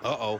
Uh-oh.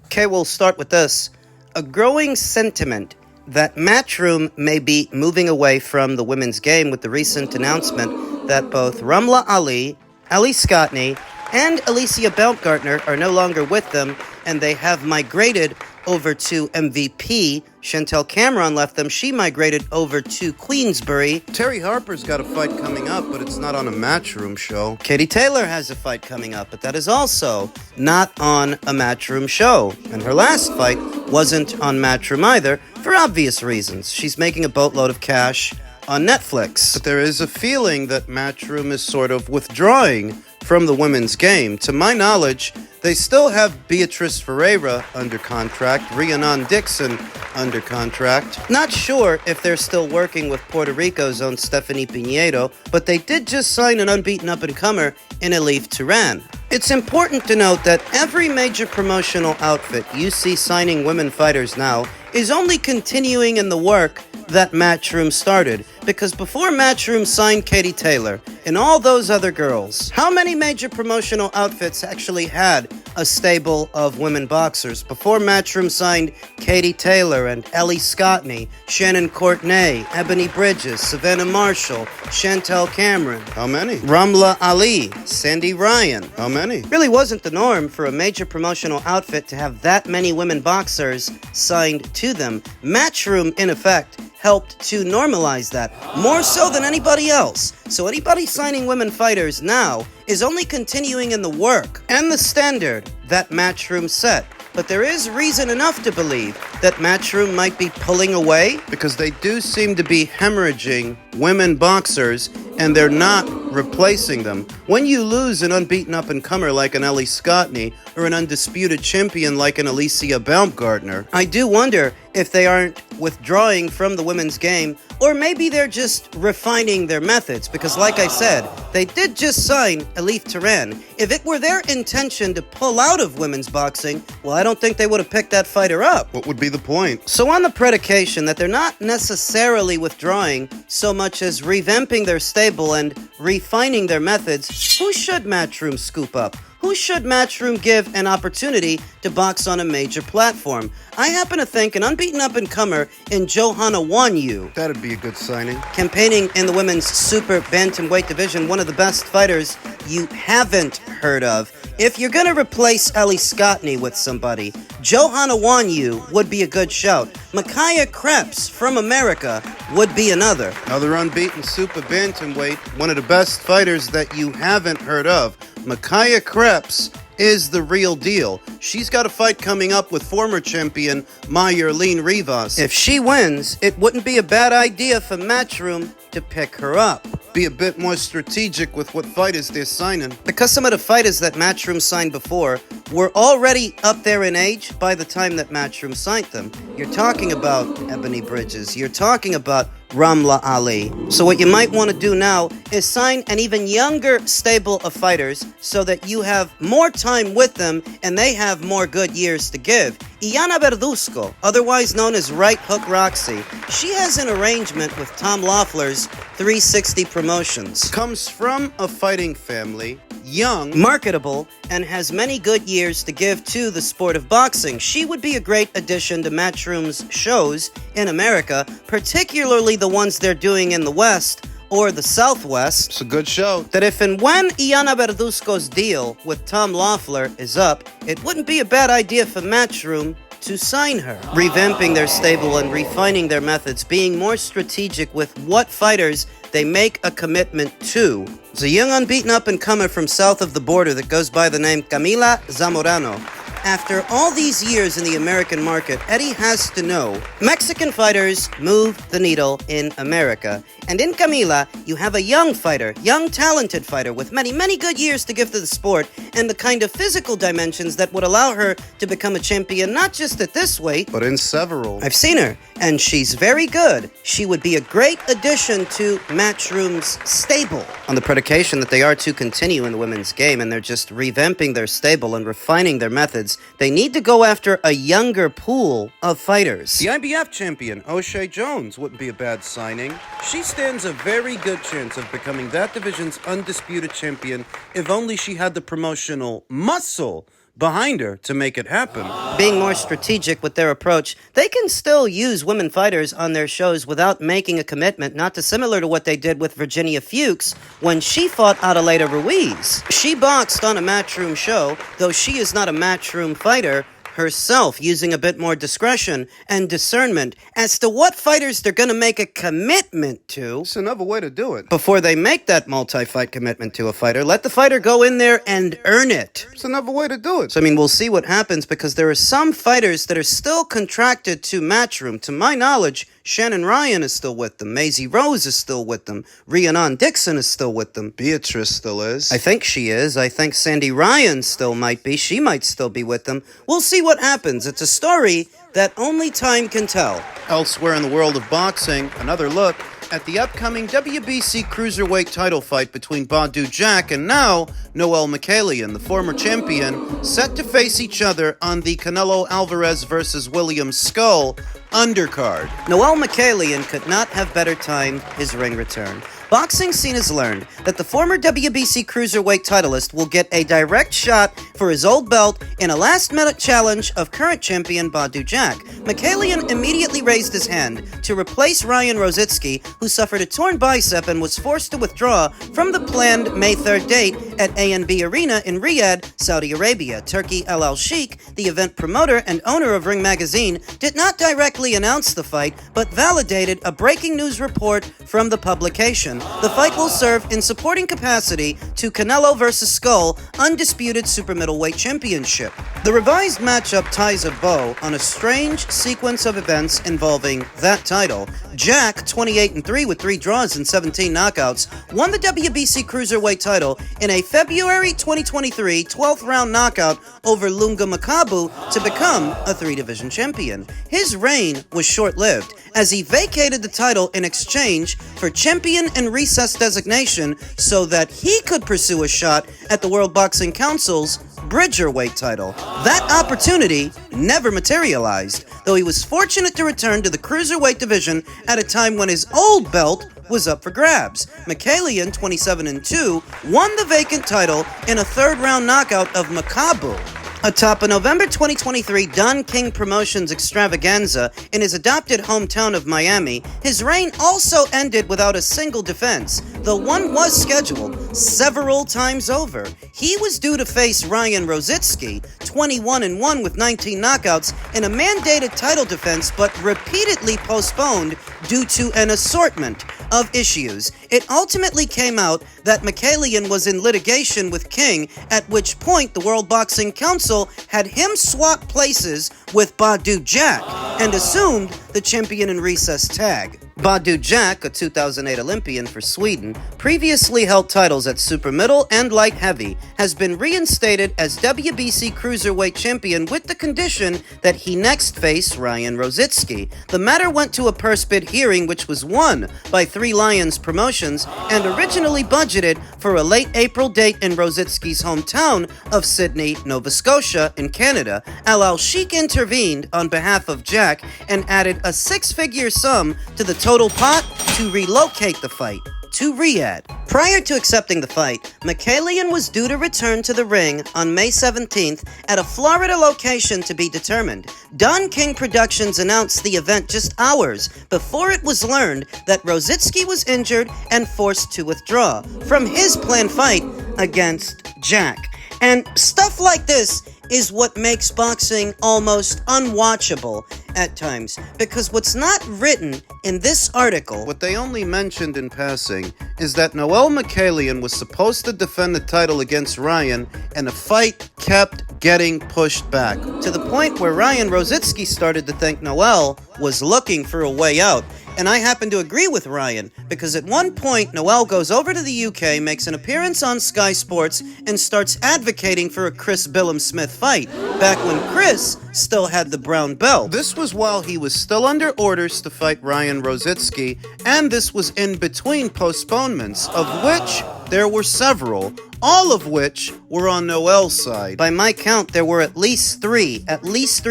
Okay, we'll start with this. A growing sentiment that Matchroom may be moving away from the women's game with the recent announcement that both Ramla Ali, Ali Scotney, and Alicia Baumgartner are no longer with them, and they have migrated over to MVP. Chantel Cameron left them. She migrated over to Queensbury. Terry Harper's got a fight coming up, but it's not on a Matchroom show. Katie Taylor has a fight coming up, but that is also not on a Matchroom show. And her last fight wasn't on Matchroom either, for obvious reasons. She's making a boatload of cash on Netflix. But there is a feeling that Matchroom is sort of withdrawing from the women's game. To my knowledge, they still have Beatrice Ferreira under contract, Rhiannon Dixon under contract. Not sure if they're still working with Puerto Rico's own Stephanie Pinedo, but they did just sign an unbeaten up-and-comer in Elif Turan. It's important to note that every major promotional outfit you see signing women fighters now is only continuing in the work that Matchroom started, because before Matchroom signed Katie Taylor and all those other girls, how many major promotional outfits actually had a stable of women boxers? Before Matchroom signed Katie Taylor and Ellie Scotney, Shannon Courtenay, Ebony Bridges, Savannah Marshall, Chantel Cameron. How many? Ramla Ali, Sandy Ryan. How many? Really wasn't the norm for a major promotional outfit to have that many women boxers signed to them. Matchroom, in effect, helped to normalize that, more so than anybody else. So anybody signing women fighters now is only continuing in the work and the standard that Matchroom set. But there is reason enough to believe that Matchroom might be pulling away, because they do seem to be hemorrhaging women boxers and they're not replacing them. When you lose an unbeaten up-and-comer like an Ellie Scotney or an undisputed champion like an Alicia Baumgartner, I do wonder if they aren't withdrawing from the women's game, or maybe they're just refining their methods, because like I said, they did just sign Elif Turan. If it were their intention to pull out of women's boxing, well, I don't think they would have picked that fighter up. What would be the point? So on the predication that they're not necessarily withdrawing so much as revamping their stable and refining their methods, who should Matchroom scoop up? Who should Matchroom give an opportunity to box on a major platform? I happen to think an unbeaten up-and-comer in Johanna Wanyu. That'd be a good signing. Campaigning in the women's super bantamweight division, one of the best fighters you haven't heard of. If you're gonna replace Ellie Scotney with somebody, Johanna Wanyu would be a good shout. Micaiah Krebs from America would be another. Another unbeaten super bantamweight, one of the best fighters that you haven't heard of. Micaiah Krebs is the real deal. She's got a fight coming up with former champion Mayerline Rivas. If she wins, it wouldn't be a bad idea for Matchroom to pick her up. Be a bit more strategic with what fighters they're signing. Because some of the fighters that Matchroom signed before were already up there in age by the time that Matchroom signed them. You're talking about Ebony Bridges. You're talking about Ramla Ali. So what you might want to do now is sign an even younger stable of fighters so that you have more time with them and they have more good years to give. Iana Verduzco, otherwise known as Right Hook Roxy, she has an arrangement with Tom Loeffler's 360 Promotions. Comes from a fighting family, young, marketable, and has many good years to give to the sport of boxing. She would be a great addition to Matchroom's shows in America, particularly the ones they're doing in the West, or the Southwest. It's a good show. That if and when Iana Verduzco's deal with Tom Loeffler is up, it wouldn't be a bad idea for Matchroom to sign her. Revamping their stable and refining their methods, being more strategic with what fighters they make a commitment to. There's a young unbeaten up-and-comer from south of the border that goes by the name Camila Zamorano. After all these years in the American market, Eddie has to know Mexican fighters move the needle in America. And in Camila, you have a young fighter, young talented fighter with many, many good years to give to the sport and the kind of physical dimensions that would allow her to become a champion not just at this weight, but in several. I've seen her, and she's very good. She would be a great addition to Matchroom's stable on the predication that they are to continue in the women's game and they're just revamping their stable and refining their methods. They need to go after a younger pool of fighters. The IBF champion, O'Shea Jones, wouldn't be a bad signing. She stands a very good chance of becoming that division's undisputed champion if only she had the promotional muscle behind her to make it happen. Being more strategic with their approach, they can still use women fighters on their shows without making a commitment, not dissimilar to what they did with Virginia Fuchs when she fought Adelaida Ruiz. She boxed on a Matchroom show, though she is not a Matchroom fighter herself, using a bit more discretion and discernment as to what fighters they're going to make a commitment to. It's another way to do it. Before they make that multi-fight commitment to a fighter, let the fighter go in there and earn it. It's another way to do it. So, we'll see what happens because there are some fighters that are still contracted to Matchroom. To my knowledge, Shannon Ryan is still with them. Maisie Rose is still with them. Rhiannon Dixon is still with them. Beatrice still is. I think she is. I think Sandy Ryan still might be. She might still be with them. We'll see what happens. It's a story that only time can tell. Elsewhere in the world of boxing, another look at the upcoming WBC cruiserweight title fight between Badu Jack and now Noel Mikaelian, the former champion, set to face each other on the Canelo Alvarez versus William Skull undercard. Noel Mikaelian could not have better timed his ring return. Boxing Scene has learned that the former WBC cruiserweight titleist will get a direct shot for his old belt in a last-minute challenge of current champion Badu Jack. Mikaelian immediately raised his hand to replace Ryan Rozicki, who suffered a torn bicep and was forced to withdraw from the planned May 3rd date at A&B Arena in Riyadh, Saudi Arabia. Turki El Sheikh, the event promoter and owner of Ring Magazine, did not directly announce the fight, but validated a breaking news report from the publication. The fight will serve in supporting capacity to Canelo vs. Skull Undisputed Super Middleweight Championship. The revised matchup ties a bow on a strange sequence of events involving that title. Jack, 28-3 with 3 draws and 17 knockouts, won the WBC Cruiserweight title in a February 2023 12th round knockout over Lunga Makabu to become a 3-division champion. His reign was short-lived, as he vacated the title in exchange for champion and recess designation so that he could pursue a shot at the World Boxing Council's Bridgerweight title. That opportunity never materialized, though he was fortunate to return to the Cruiserweight division at a time when his old belt was up for grabs. Mikaelian, 27-2, won the vacant title in a 3rd-round knockout of Makabu. Atop a November 2023 Don King Promotions extravaganza in his adopted hometown of Miami, his reign also ended without a single defense, though one was scheduled several times over. He was due to face Ryan Rozicki, 21-1 with 19 knockouts, in a mandated title defense, but repeatedly postponed due to an assortment of issues. It ultimately came out that Mikaelian was in litigation with King, at which point the World Boxing Council had him swap places with Badu Jack and assumed the champion in recess tag. Badu Jack, a 2008 Olympian for Sweden, previously held titles at super middle and light heavy, has been reinstated as WBC Cruiserweight champion with the condition that he next face Ryan Rozicki. The matter went to a purse bid hearing which was won by Three Lions Promotions and originally budgeted for a late April date in Rozicki's hometown of Sydney, Nova Scotia in Canada. El Sheikh intervened on behalf of Jack and added a 6-figure sum to the total pot to relocate the fight to Riyadh. Prior to accepting the fight, Mikaelian was due to return to the ring on May 17th at a Florida location to be determined. Don King Productions announced the event just hours before it was learned that Rozicki was injured and forced to withdraw from his planned fight against Jack. And stuff like this is what makes boxing almost unwatchable at times, because what's not written in this article, what they only mentioned in passing, is that Noel Mikaelian was supposed to defend the title against Ryan, and the fight kept getting pushed back. To the point where Ryan Rozicki started to think Noel was looking for a way out. And I happen to agree with Ryan, because at one point, Noel goes over to the UK, makes an appearance on Sky Sports, and starts advocating for a Chris Billum-Smith fight, back when Chris still had the brown belt. This was while he was still under orders to fight Ryan Rozicki, and this was in between postponements, of which there were several, all of which were on Noel's side. By my count, there were at least three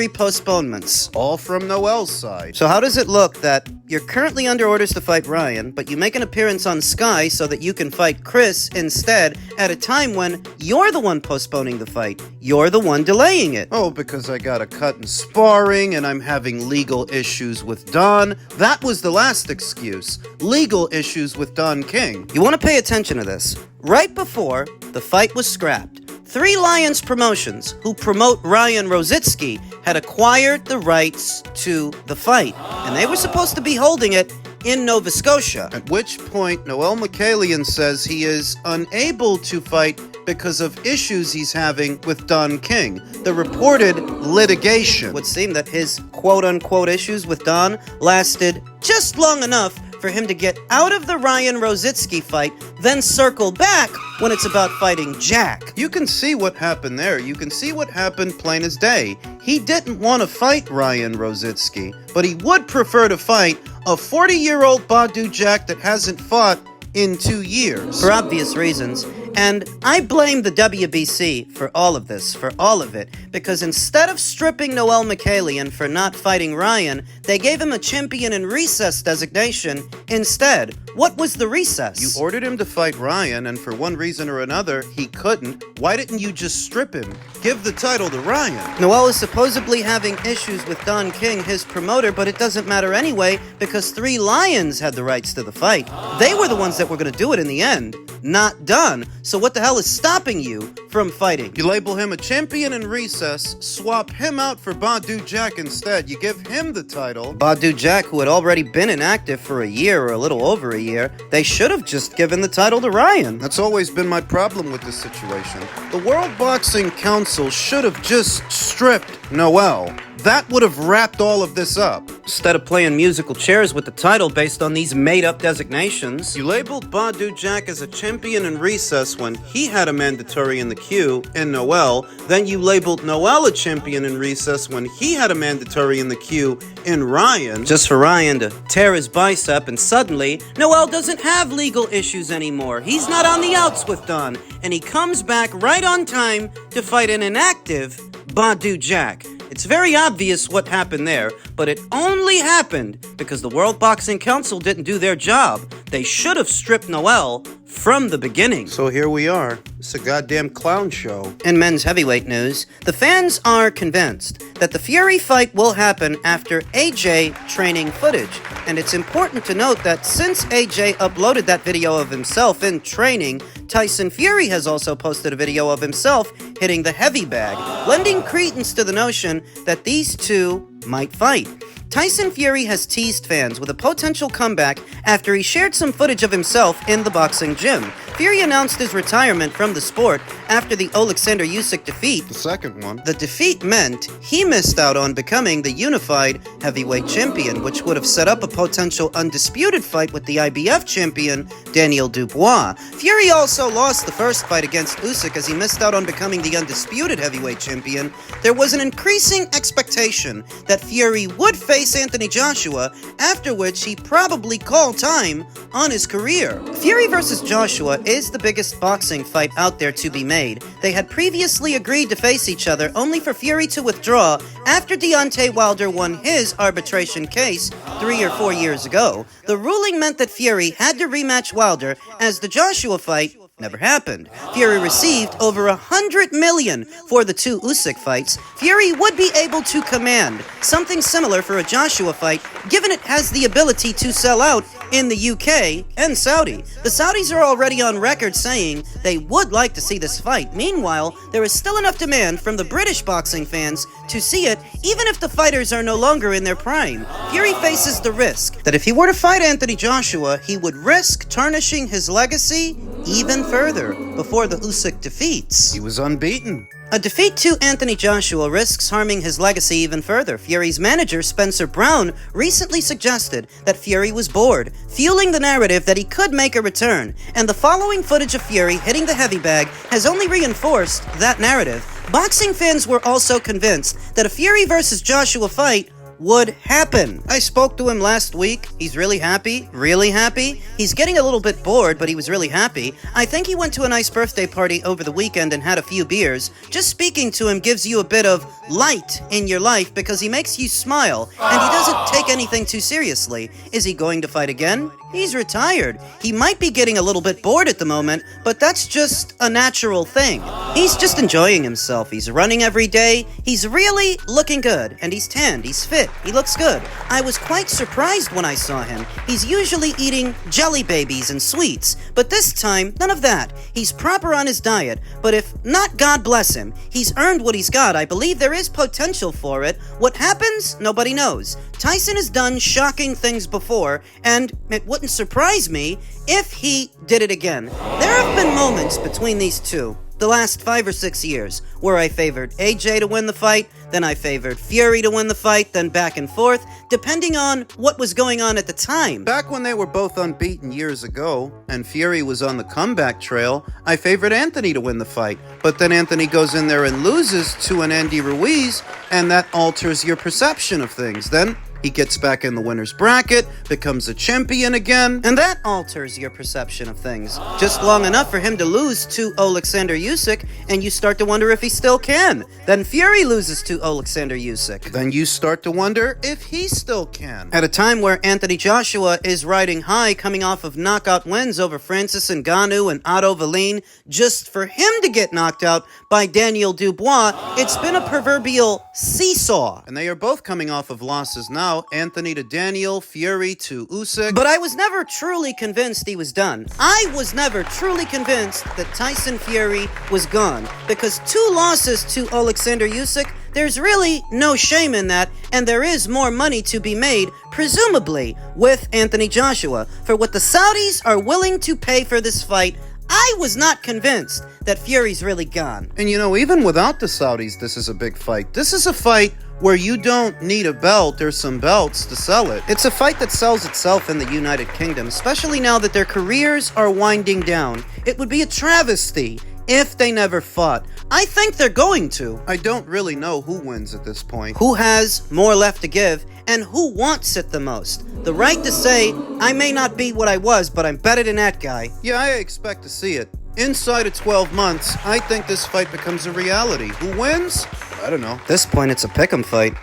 postponements. All from Noel's side. So how does it look that you're currently under orders to fight Ryan, but you make an appearance on Sky so that you can fight Chris instead at a time when you're the one postponing the fight? You're the one delaying it. Oh, because I got a cut in sparring and I'm having legal issues with Don. That was the last excuse. Legal issues with Don King. You want to pay attention to this. Right before the fight was scrapped, Three Lions Promotions, who promote Ryan Rozicki, had acquired the rights to the fight, and they were supposed to be holding it in Nova Scotia. At which point, Noel Mikaelian says he is unable to fight because of issues he's having with Don King, the reported litigation. It would seem that his quote-unquote issues with Don lasted just long enough for him to get out of the Ryan Rozicki fight, then circle back when it's about fighting Jack. You can see what happened there. You can see what happened plain as day. He didn't want to fight Ryan Rozicki, but he would prefer to fight a 40-year-old Badu Jack that hasn't fought in 2 years. For obvious reasons. And I blame the WBC for all of this, for all of it, because instead of stripping Noel Mikaelian for not fighting Ryan, they gave him a champion in recess designation instead. What was the recess? You ordered him to fight Ryan, and for one reason or another, he couldn't. Why didn't you just strip him? Give the title to Ryan. Noel is supposedly having issues with Don King, his promoter, but it doesn't matter anyway, because Three Lions had the rights to the fight. They were the ones that were going to do it in the end, not Don. So what the hell is stopping you from fighting? You label him a champion in recess, swap him out for Badu Jack instead. You give him the title. Badu Jack, who had already been inactive for a year or a little over a year, they should have just given the title to Ryan. That's always been my problem with this situation. The World Boxing Council should have just stripped Noel. That would have wrapped all of this up. Instead of playing musical chairs with the title based on these made-up designations. You labeled Badu Jack as a champion in recess when he had a mandatory in the queue in Noel. Then you labeled Noel a champion in recess when he had a mandatory in the queue in Ryan. Just for Ryan to tear his bicep, and suddenly, Noel doesn't have legal issues anymore. He's not on the outs with Don, and he comes back right on time to fight an inactive Badu Jack. It's very obvious what happened there, but it only happened because the World Boxing Council didn't do their job. They should have stripped Noel from the beginning. So here we are. It's a goddamn clown show. In men's heavyweight news, the fans are convinced that the Fury fight will happen after AJ training footage. And it's important to note that since AJ uploaded that video of himself in training, Tyson Fury has also posted a video of himself hitting the heavy bag, lending credence to the notion that these two might fight. Tyson Fury has teased fans with a potential comeback after he shared some footage of himself in the boxing gym. Fury announced his retirement from the sport after the Alexander Usyk defeat. The second one. The defeat meant he missed out on becoming the unified heavyweight champion, which would have set up a potential undisputed fight with the IBF champion, Daniel Dubois. Fury also lost the first fight against Usyk as he missed out on becoming the undisputed heavyweight champion. There was an increasing expectation that Fury would face Anthony Joshua, after which he probably called time on his career. Fury versus Joshua is the biggest boxing fight out there to be made. They had previously agreed to face each other, only for Fury to withdraw after Deontay Wilder won his arbitration case 3 or 4 years ago. The ruling meant that Fury had to rematch Wilder, as the Joshua fight never happened. Fury received over $100 million for the two Usyk fights. Fury would be able to command something similar for a Joshua fight, given it has the ability to sell out in the UK and Saudi. The Saudis are already on record saying they would like to see this fight. Meanwhile, there is still enough demand from the British boxing fans to see it, even if the fighters are no longer in their prime. Fury faces the risk that if he were to fight Anthony Joshua, he would risk tarnishing his legacy even further before the Usyk defeats. He was unbeaten. A defeat to Anthony Joshua risks harming his legacy even further. Fury's manager, Spencer Brown, recently suggested that Fury was bored, fueling the narrative that he could make a return, and the following footage of Fury hitting the heavy bag has only reinforced that narrative. Boxing fans were also convinced that a Fury versus Joshua fight would happen. I spoke to him last week. He's really happy. Really happy. He's getting a little bit bored, but he was really happy. I think he went to a nice birthday party over the weekend and had a few beers. Just speaking to him gives you a bit of light in your life because he makes you smile, and he doesn't take anything too seriously. Is he going to fight again? He's retired. He might be getting a little bit bored at the moment, but that's just a natural thing. He's just enjoying himself. He's running every day. He's really looking good, and he's tanned. He's fit. He looks good. I was quite surprised when I saw him. He's usually eating jelly babies and sweets, but this time, none of that. He's proper on his diet, but if not, God bless him. He's earned what he's got. I believe there is potential for it. What happens? Nobody knows. Tyson has done shocking things before, and it wouldn't surprise me if he did it again. There have been moments between these two, the last 5 or 6 years, where I favored AJ to win the fight, then I favored Fury to win the fight, then back and forth, depending on what was going on at the time. Back when they were both unbeaten years ago, and Fury was on the comeback trail, I favored Anthony to win the fight. But then Anthony goes in there and loses to an Andy Ruiz, and that alters your perception of things. Then he gets back in the winner's bracket, becomes a champion again, and that alters your perception of things. Just long enough for him to lose to Alexander Usyk, and you start to wonder if he still can. Then Fury loses to Alexander Usyk. Then you start to wonder if he still can. At a time where Anthony Joshua is riding high, coming off of knockout wins over Francis Ngannou and Otto Wallin, just for him to get knocked out by Daniel Dubois, it's been a proverbial seesaw. And they are both coming off of losses now. Anthony to Daniel, Fury to Usyk. But I was never truly convinced he was done. I was never truly convinced that Tyson Fury was gone, because 2 losses to Alexander Usyk, there's really no shame in that, and there is more money to be made, presumably, with Anthony Joshua. For what the Saudis are willing to pay for this fight, I was not convinced that Fury's really gone. And you know, even without the Saudis, this is a big fight. This is a fight where you don't need a belt or some belts to sell it. It's a fight that sells itself in the United Kingdom, especially now that their careers are winding down. It would be a travesty if they never fought. I think they're going to. I don't really know who wins at this point. Who has more left to give, and who wants it the most? The right to say, I may not be what I was, but I'm better than that guy. Yeah, I expect to see it. Inside of 12 months, I think this fight becomes a reality. Who wins? I don't know. At this point, it's a pick'em fight.